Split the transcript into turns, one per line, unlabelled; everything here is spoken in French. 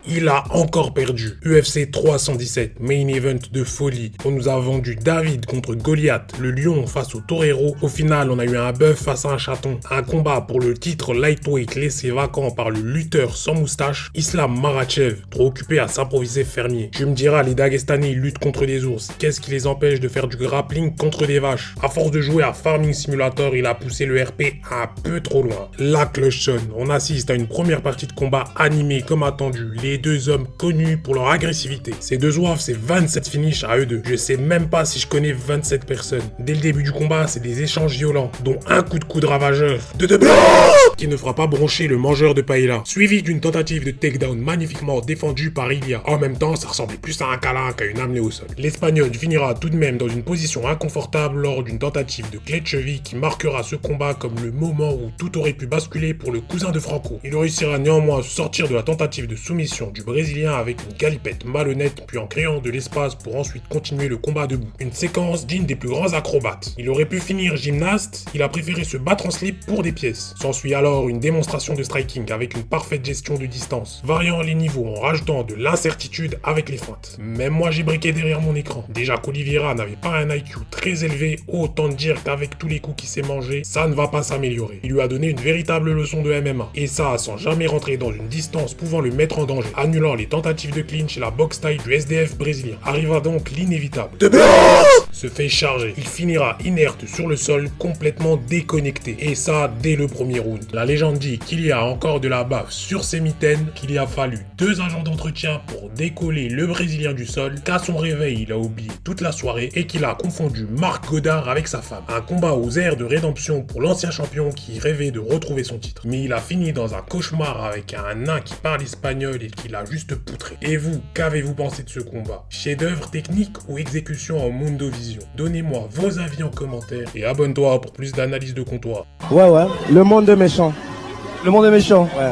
il a encore perdu. UFC 317, main event de folie. On nous a vendu David contre Goliath, le lion face au torero. Au final, on a eu un bœuf face à un chaton. Un combat pour le titre lightweight laissé vacant par le lutteur sans moustache, Islam Makhachev, trop occupé à s'improviser fermier. Tu me diras, les Dagestanais ils luttent contre des ours. Qu'est-ce qui les empêche de faire du grappling contre des vaches? À force de jouer à Farming Simulator, il a poussé le RP un peu trop loin. La cloche sonne. On assiste à une première partie de combat animée comme attendu. Les deux hommes connus pour leur agressivité. Ces deux zouaves, c'est 27 finishes à eux deux. Je sais même pas si je connais 27 personnes. Dès le début du combat, c'est des échanges violents, dont un coup de coude ravageur qui ne fera pas broncher le mangeur de paella. Suivi d'une tentative de takedown magnifiquement défendue par Ilia. En même temps, ça ressemblait plus à un câlin qu'à une amenée au sol. L'Espagnol finira tout de même dans une position inconfortable lors d'une tentative de clé de cheville qui marquera ce combat comme le moment où tout aurait pu basculer pour le cousin de Franco. Il réussira néanmoins à sortir de la tentative de soumission du Brésilien avec une galipette malhonnête puis en créant de l'espace pour ensuite continuer le combat debout. Une séquence digne des plus grands acrobates. Il aurait pu finir gymnaste, il a préféré se battre en slip pour des pièces. S'ensuit alors une démonstration de striking avec une parfaite gestion de distance, variant les niveaux en rajoutant de l'incertitude avec les feintes. Même moi j'ai briqué derrière mon écran. Déjà qu'Oliveira n'avait pas un IQ très élevé, autant dire qu'avec tous les coups qu'il s'est mangé, ça ne va pas s'améliorer. Il lui a donné une véritable leçon de MMA, et ça sans jamais rentrer dans une distance pouvant le mettre en danger, annulant les tentatives de clinch et la boxe taille du SDF brésilien. Arriva donc l'inévitable. Se fait charger. Il finira inerte sur le sol, complètement déconnecté. Et ça, dès le premier round. La légende dit qu'il y a encore de la baffe sur ses mitaines, qu'il y a fallu 2 agents d'entretien pour décoller le Brésilien du sol, qu'à son réveil, il a oublié toute la soirée et qu'il a confondu Marc Godard avec sa femme. Un combat aux airs de rédemption pour l'ancien champion qui rêvait de retrouver son titre. Mais il a fini dans un cauchemar avec un nain qui parle espagnol et qui l'a juste poutré. Et vous, qu'avez-vous pensé de ce combat? Chef-d'œuvre technique ou exécution en Mundo Vision? Donnez-moi vos avis en commentaire et abonne-toi pour plus d'analyses de comptoir.
Ouais, le monde est méchant. Le monde est méchant, ouais.